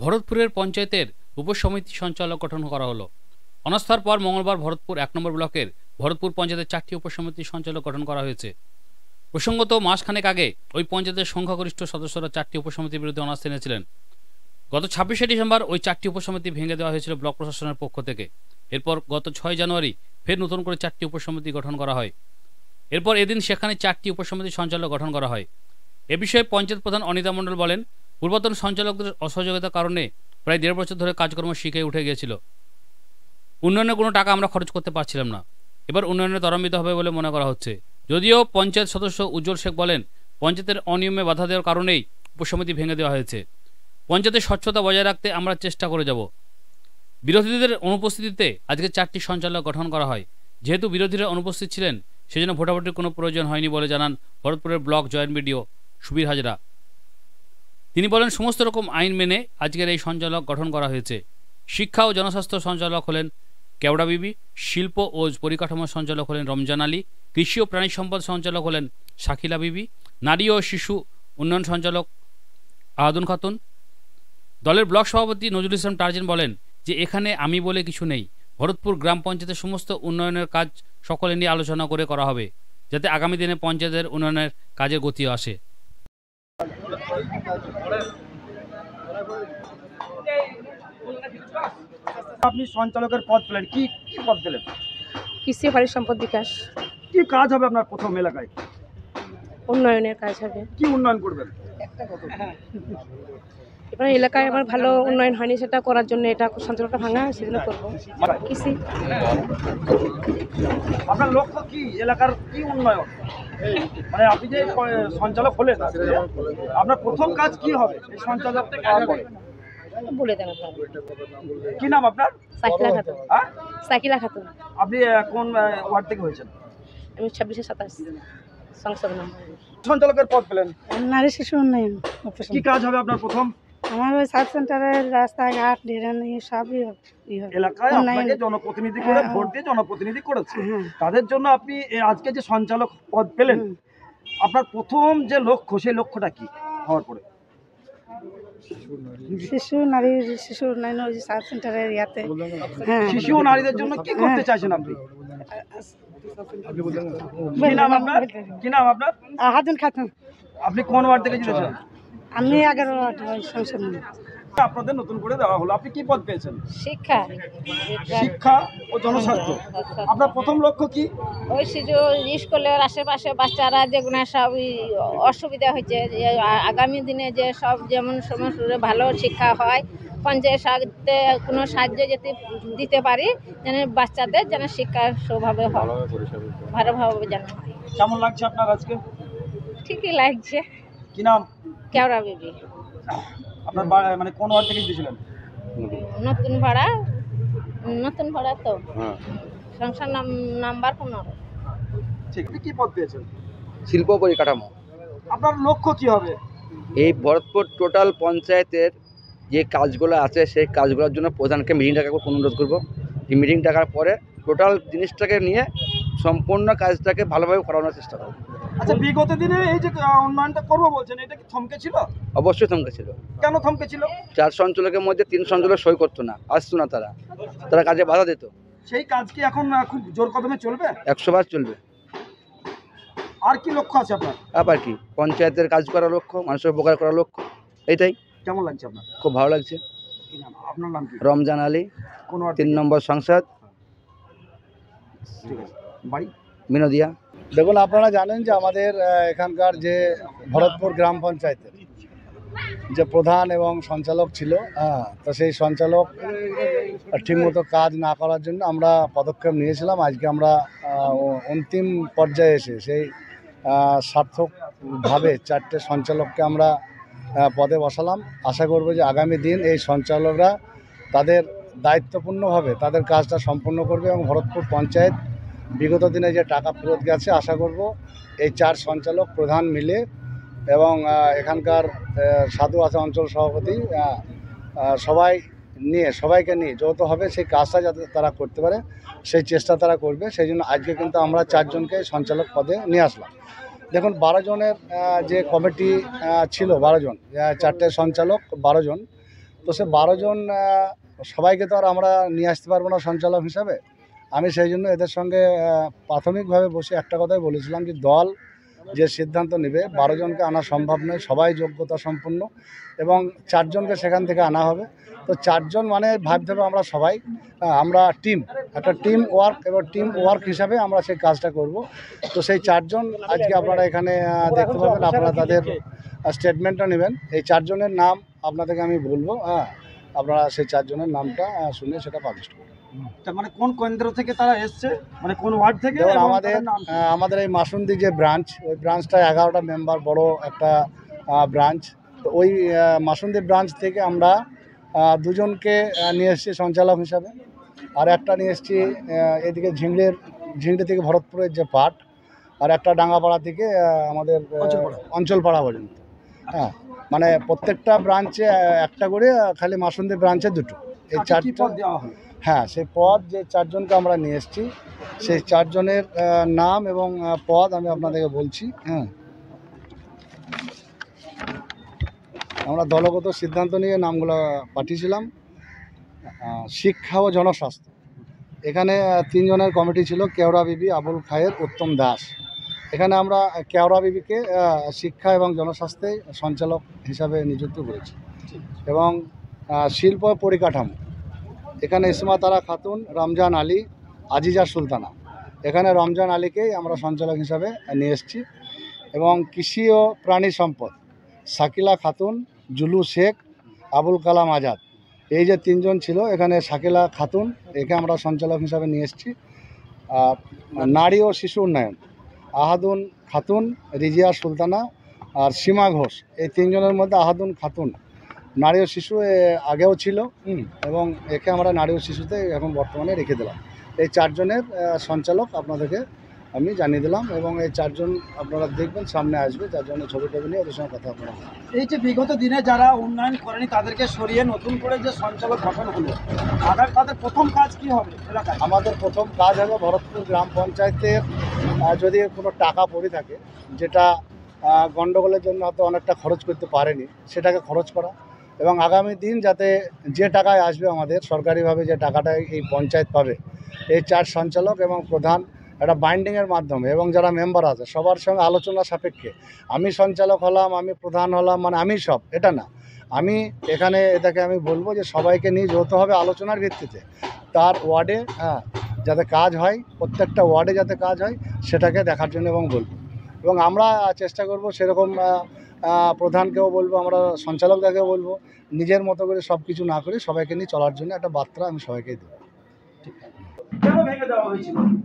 ভরতপুরের পঞ্চায়েতের উপসমিতি সঞ্চালক গঠন করা হলো। অনাস্থার পর মঙ্গলবার ভরতপুর ১ নম্বর ব্লকের ভরতপুর পঞ্চায়েতের ৪টি উপসমিতি সঞ্চালক গঠন করা হয়েছে। প্রসঙ্গত মাসখানেক আগে ওই পঞ্চায়েতের সংখ্যাগরিষ্ঠ সদস্যরা ৪টি উপসমিতির বিরুদ্ধে অনাস্থা এনেছিলেন। গত ২৬শে ডিসেম্বর ওই ৪টি উপসমিতি ভেঙে দেওয়া হয়েছিল ব্লক প্রশাসনের পক্ষ থেকে। এরপর গত ৬ জানুয়ারি ফের নতুন করে ৪টি উপসমিতি গঠন করা হয়। এরপর এদিন সেখানে ৪টি উপসমিতি সঞ্চালক গঠন করা হয়। এ বিষয়ে পঞ্চায়েত প্রধান অনিতা মণ্ডল বলেন, পূর্বতন সঞ্চালকদের অসহযোগিতার কারণে প্রায় ১.৫ বছর ধরে কাজকর্ম শিখে উঠে গিয়েছিল। উন্নয়নের কোনো টাকা আমরা খরচ করতে পারছিলাম না। এবার উন্নয়নে ত্বরান্বিত হবে বলে মনে করা হচ্ছে। যদিও পঞ্চায়েত সদস্য উজ্জ্বল শেখ বলেন, পঞ্চায়েতের অনিয়মে বাধা দেওয়ার কারণেই উপসমিতি ভেঙে দেওয়া হয়েছে। পঞ্চায়েতের স্বচ্ছতা বজায় রাখতে আমরা চেষ্টা করে যাব। বিরোধীদের অনুপস্থিতিতে আজকে ৪টি সঞ্চালক গঠন করা হয়। যেহেতু বিরোধীরা অনুপস্থিত ছিলেন, সেজন্য ভোটাভুটির কোনো প্রয়োজন হয়নি বলে জানান ভরতপুরের block joint BDO Subir Hazra. তিনি বলেন, সমস্ত রকম আইন মেনে আজকের এই সঞ্চালক গঠন করা হয়েছে। শিক্ষা ও জনস্বাস্থ্য সঞ্চালক হলেন কেওড়া বিবি, শিল্প ও পরিকাঠামো সঞ্চালক হলেন রমজান আলী, কৃষি ও প্রাণী সম্পদ সঞ্চালক হলেন শাকিলা বিবি, নারী ও শিশু উন্নয়ন সঞ্চালক আহাদুন খাতুন। দলের ব্লক সভাপতি নজরুল ইসলাম টার্জেন বলেন যে, এখানে আমি বলে কিছু নেই। ভরতপুর গ্রাম পঞ্চায়েতের সমস্ত উন্নয়নের কাজ সকলে নিয়ে আলোচনা করে করা হবে, যাতে আগামী দিনে পঞ্চায়েতের উন্নয়নের কাজে গতি আসে। আপনি সঞ্চালকের পদ পেলেন, কি পদ পেলেন? কৃষি পারি সম্পদ বিকাশ। কি কাজ হবে আপনার প্রথম এলাকায়? উন্নয়নের কাজ হবে। কি উন্নয়ন করবেন? এবার এলাকায় আমার ভালো উন্নয়ন হয়নি, সেটা করার জন্য এটা সঞ্চালকটা ভাঙা, সেগুলো করবো। কৃষি। আপনার লক্ষ্য কি? এলাকার কি উন্নয়ন? মানে আপনি যে সঞ্চালক হলেন, আপনার প্রথম কাজ কি হবে এই সঞ্চালক পাওয়ার পরে? বলে দেন কি নাম আপনার? সাকিলা খাতুন। সাকিলা খাতুন। আপনি কোন ওয়ার্ড থেকে হয়েছেন? আমি 26-27 সংসদ নম্বর। সঞ্চালকের পদ পেলেন, নারী শিশু উন্নয়ন। কি কাজ হবে আপনার প্রথম? আমার ওই সাব সেন্টারের রাস্তাঘাট ড্রেন সবই এলাকায় আপনাকে জনপ্রতিনিধি করে ভোট দিয়ে জনপ্রতিনিধি করেছে, তাদের জন্য আপনি আজকে যে সঞ্চালক পদ পেলেন, আপনার প্রথম যে লক্ষ্য, সেই লক্ষ্যটা কি হওয়ার পরে? শিশু উন্নয়ন ওই সাব সেন্টারের ইয়াতে। শিশু ও নারীদের জন্য কি করতে চাইছেন আপনি? কি নাম আপনার? কি নাম আপনার? আহাদুন খাতুন। আপনি কোন ওয়ার্ড থেকে জিতেছেন? আমি 11 ওয়ার্ড সংসদ। আপনাদের নতুন করে দেওয়া হলো, আপনি কি পদ পেয়েছেন? শিক্ষা। শিক্ষা ও জনস্বাস্থ্য। আপনার প্রথম লক্ষ্য কি? ওই শিশু স্কুলের আশেপাশে বাচ্চারা যেগুলো সব অসুবিধা হচ্ছে, আগামী দিনে যে সব যেমন সমস্ত ভালো শিক্ষা হয়, পঞ্চায়েত সাথে কোনো সাহায্য যেতে দিতে পারি, যেন বাচ্চাদের যেন শিক্ষা সৌভাবে হয়, ভালোভাবে যেন হয়। কেমন লাগছে আপনার আজকে? ঠিকই লাগছে। কি নাম? কেওড়া বিবি। আপনার মানে কোন ওয়ার্ড থেকে জিতেছিলেন? নতুন ভাড়া তো সংসার নাম্বার 15। ঠিক, কি পদ পেয়েছেন? শিল্প পরিকাঠামো। আপনার লক্ষ্য কি হবে? এই ভরতপুর টোটাল পঞ্চায়েতের যে কাজগুলো আছে, সেই কাজগুলোর জন্য প্রধানকে মিটিং ডাকার অনুরোধ করবো। এই মিটিং ডাকার পরে টোটাল জিনিসটাকে নিয়ে সম্পূর্ণ কাজটাকে ভালোভাবে করানোর চেষ্টা করবো। আচ্ছা, বিগত দিনে এই যে উন্নয়নটা করবো বলছেন, এটা কি থমকে ছিল? অবশ্যই থমকে ছিল। কেন থমকে ছিল? 4 সঞ্চালকের মধ্যে 3 সঞ্চালক সই করতো না, আসতো না, তারা কাজে বাধা দিত। সেই কাজ কি এখন খুব জোর কদমে চলবে? 100 বার চলবে। আর কি লক্ষ্য আছে আপনার? আবার কি, পঞ্চায়েতের কাজ করার লক্ষ্য, মানুষের উপকার করার লক্ষ্য, এটাই। কেমন লাগছে আপনার? খুব ভালো লাগছে। আপনার নাম কি? রমজান আলী, কোন ওয়ার্ড? 3 নম্বর সংসদ, বাড়ি মিনোদিয়া। দেখুন, আপনারা জানেন যে আমাদের এখানকার যে ভরতপুর গ্রাম পঞ্চায়েতের যে প্রধান এবং সঞ্চালক ছিল, তো সেই সঞ্চালক ঠিকমতো কাজ না করার জন্য আমরা পদক্ষেপ নিয়েছিলাম। আজকে আমরা অন্তিম পর্যায়ে এসে সেই সার্থকভাবে 4টে সঞ্চালককে আমরা পদে বসালাম। আশা করব যে আগামী দিন এই সঞ্চালকরা তাদের দায়িত্বপূর্ণভাবে তাদের কাজটা সম্পন্ন করবে এবং ভরতপুর পঞ্চায়েত বিগত দিনে যে টাকা ফেরত গেছে, আশা করব এই 4 সঞ্চালক প্রধান মিলে এবং এখানকার সাধু আছে অঞ্চল সভাপতি, সবাইকে নিয়ে যৌথভাবে সেই কাজটা যাতে তারা করতে পারে, সেই চেষ্টা তারা করবে। সেই জন্য আজকে কিন্তু আমরা 4 জনকে সঞ্চালক পদে নিয়ে আসলাম। দেখুন, 12 জনের যে কমিটি ছিল, 12 জন, 4টে সঞ্চালক 12 জন, তো সে 12 জন সবাইকে তো আর আমরা নিয়ে আসতে পারবো না সঞ্চালক হিসাবে। আমি সেই জন্য এদের সঙ্গে প্রাথমিকভাবে বসে একটা কথাই বলেছিলাম যে দল যে সিদ্ধান্ত নেবে 12 জনকে আনা সম্ভব নয়, সবাই যোগ্যতা সম্পন্ন, এবং 4 জনকে সেখান থেকে আনা হবে। তো 4 জন মানে ভাবতে হবে আমরা সবাই আমরা টিম, একটা টিম ওয়ার্ক, এবং টিম ওয়ার্ক হিসাবে আমরা সেই কাজটা করব। তো সেই 4 জন আজকে আপনারা এখানে দেখতে পাবেন, আপনারা তাদের স্টেটমেন্টটা নেবেন। এই 4 জনের নাম আপনাদেরকে আমি বলবো, আপনারা সেই 4 জনের নামটা শুনে সেটা পাবলিশ করবেন। মানে কোন কেন্দ্র থেকে তারা এসছে, মানে কোন ওয়ার্ড থেকে? যেমন আমাদের এই মাসুন্দি যে ব্রাঞ্চ, ওই ব্রাঞ্চটা 11টা মেম্বার বড় একটা ব্রাঞ্চ। তো ওই মাসুন্দি ব্রাঞ্চ থেকে আমরা 2 জনকে নিয়ে এসেছি সঞ্চালক হিসাবে, আর একটা নিয়ে এসেছি এদিকে ঝিংড়ি থেকে ভরতপুরের যে পার্ট, আর একটা ডাঙ্গাপাড়া থেকে আমাদের অঞ্চলপাড়া পর্যন্ত। হ্যাঁ, মানে প্রত্যেকটা ব্রাঞ্চে একটা করে, খালি মাসুন্দি ব্রাঞ্চে 2টো। এই 4টা দেওয়া হলো। হ্যাঁ, সেই পদ যে 4 জনকে আমরা নিয়ে এসেছি, সেই 4 জনের নাম এবং পদ আমি আপনাদেরকে বলছি। হ্যাঁ, আমরা দলগত সিদ্ধান্ত নিয়ে নামগুলো পাঠিয়েছিলাম। শিক্ষা ও জনস্বাস্থ্য, এখানে 3 জনের কমিটি ছিল, কেওড়া বিবি, আবুল খায়ের, উত্তম দাস। এখানে আমরা কেওড়া বিবিকে শিক্ষা এবং জনস্বাস্থ্যে সঞ্চালক হিসাবে নিযুক্ত করেছি। এবং শিল্প পরিকাঠামো, এখানে ইসমা তারা খাতুন, রমজান আলী, আজিজা সুলতানা, এখানে রমজান আলীকেই আমরা সঞ্চালক হিসাবে নিয়ে এসেছি। এবং কৃষি ও প্রাণী সম্পদ, শাকিলা খাতুন, জুলু শেখ, আবুল কালাম আজাদ, এই যে 3 জন ছিল, এখানে শাকিলা খাতুন একে আমরা সঞ্চালক হিসাবে নিয়ে এসেছি। আর নারী ও শিশু উন্নয়ন, আহাদুন খাতুন, রিজিয়া সুলতানা আর সীমা ঘোষ, এই 3 জনের মধ্যে আহাদুন খাতুন নারী ও শিশু আগেও ছিল, এবং একে আমরা নারী ও শিশুতে এখন বর্তমানে রেখে দিলাম। এই 4 জনের সঞ্চালক আপনাদেরকে আমি জানিয়ে দিলাম, এবং এই 4 জন আপনারা দেখবেন, সামনে আসবে 4 জনের ছবি টবি নিয়ে ওদের সঙ্গে কথা বলবেন। এই যে বিগত দিনে যারা উন্নয়ন করেনি তাদেরকে সরিয়ে নতুন করে যে সঞ্চালক গঠন হলো, তাদের প্রথম কাজ কি হবে এলাকায়? আমাদের প্রথম কাজ হবে ভরতপুর গ্রাম পঞ্চায়েতের যদি কোনো টাকা পড়ে থাকে, যেটা গণ্ডগোলের জন্য হয়তো অনেকটা খরচ করতে পারেনি, সেটাকে খরচ করা, এবং আগামী দিন যাতে যে টাকায় আসবে আমাদের সরকারিভাবে, যে টাকাটা এই পঞ্চায়েত পাবে, এই 4 সঞ্চালক এবং প্রধান একটা বাইন্ডিংয়ের মাধ্যমে, এবং যারা মেম্বার আছে সবার সঙ্গে আলোচনা সাপেক্ষে, আমি সঞ্চালক হলাম, আমি প্রধান হলাম, মানে আমি সব, এটা না। আমি এখানে এটাকে আমি বলবো যে সবাইকে নিয়ে যৌথভাবে আলোচনার ভিত্তিতে তার ওয়ার্ডে যাতে কাজ হয়, প্রত্যেকটা ওয়ার্ডে যাতে কাজ হয় সেটাকে দেখার জন্য এবং বলবো। এবং আমরা চেষ্টা করব সেরকম প্রধানকেও বলবো, আমরা সঞ্চালকদেরকেও বলবো, নিজের মতো করে সব কিছু না করে সবাইকে নিয়ে চলার জন্য একটা বার্তা আমি সবাইকেই দেবো।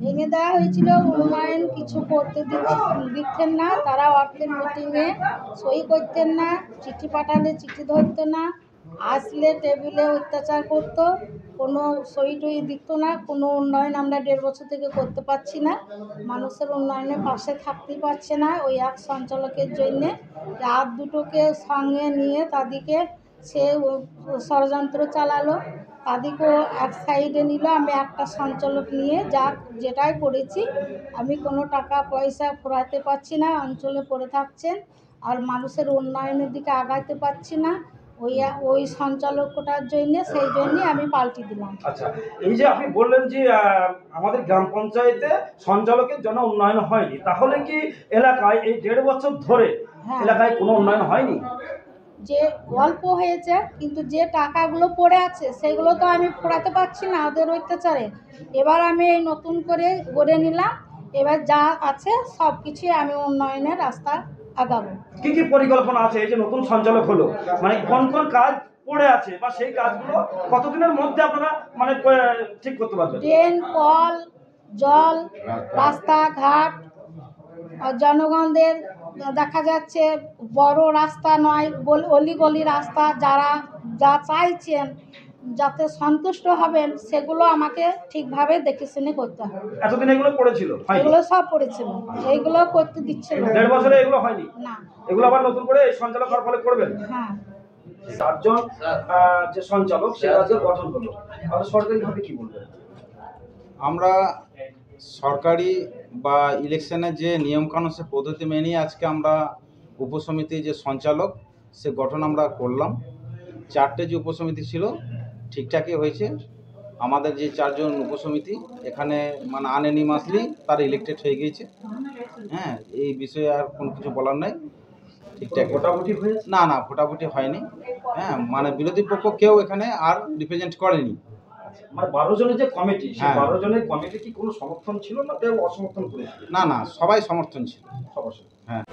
ভেঙে দেওয়া হয়েছিল, উন্নয়ন কিছু করতে দিচ্ছেন না, তারা অর্থের মিটিংয়ে সই করতেন না, চিঠি পাঠালে চিঠি ধরতো না, আসলে টেবিলে অত্যাচার করতো, কোনো সই টই দিত না, কোনো উন্নয়ন আমরা 1.5 বছর থেকে করতে পারছি না, মানুষের উন্নয়নের পাশে থাকতে পারছে না। ওই এক সঞ্চালকের জন্যে রাত 2টোকে সঙ্গে নিয়ে তাদেরকে সে ষড়যন্ত্র চালালো, তাদেরকেও এক সাইডে নিল। আমি একটা সঞ্চালক নিয়ে যেটাই করেছি, আমি কোনো টাকা পয়সা ফুরাতে পারছি না, অঞ্চলে পড়ে থাকছেন, আর মানুষের উন্নয়নের দিকে আগাইতে পারছি না। ওই সঞ্চালকটার জন্য, সেই জন্যই আমি পাল্টি দিলাম। আচ্ছা, এই যে আপনি বললেন যে আমাদের গ্রাম পঞ্চায়েতে সঞ্চালকের জন্য উন্নয়ন হয়নি, তাহলে কি এলাকায় এই 1.5 বছর ধরে এলাকায় কোনো উন্নয়ন হয়নি? যে অল্প হয়েছে, কিন্তু যে টাকাগুলো পড়ে আছে সেগুলো তো আমি ফোরাতে পারছি না ওদের অত্যাচারে। এবার আমি এই নতুন করে গড়ে নিলাম, এবার যা আছে সব কিছুই আমি উন্নয়নের রাস্তা আগাবো। কি কি পরিকল্পনা আছে এই যে নতুন সঞ্চালক হলো, মানে কোন কোন কাজ পড়ে আছে, বা সেই কাজগুলো কতদিনের মধ্যে আপনারা মানে ঠিক করতে পারবেন? ড্রেন, কল, জল, রাস্তাঘাট, জনগণদের দেখা যাচ্ছে বড় রাস্তা নয়, অলিগলি রাস্তা, যারা যা চাইছেন যাতে সন্তুষ্ট হবেন সেগুলো আমাকে ঠিকভাবে দেখে শুনে করতে হবে। এতদিন এগুলো পড়েছিল? এগুলো সব পড়েছিল, এইগুলো করতে দিচ্ছিল 1.5 বছরে এগুলো হয়নি না। এগুলো আবার নতুন করে এই সঞ্চালক হওয়ার ফলে করবেন? হ্যাঁ। 7 জন যে সঞ্চালক সেটা আজকে গঠন হলো, আর সরকারিভাবে কি বলবেন? আমরা সরকারি বা ইলেকশনের যে নিয়মকানুন সে পদ্ধতি মেনে আজকে আমরা উপসমিতি যে সঞ্চালক সে গঠন আমরা করলাম। 4টে যে উপসমিতি ছিল ঠিকঠাকই হয়েছে। আমাদের যে 4 জন উপসমিতি এখানে মানে আনএনিমাসলি তারা ইলেক্টেড হয়ে গিয়েছে। হ্যাঁ, এই বিষয়ে আর কোনো কিছু বলার নাই। ঠিকঠাক ভোটাভুটি হয়েছে? না না, ভোটাভুটি হয়নি। হ্যাঁ, মানে বিরোধী পক্ষ কেউ এখানে আর রিপ্রেজেন্ট করেনি। মানে 12 জনের যে কমিটি, সেই হ্যাঁ। 12 জনের কমিটি কি কোনো সমর্থন ছিল না কেউ অসমর্থন করেছিল? না না, সবাই সমর্থন ছিল। সবার সাথে। হ্যাঁ।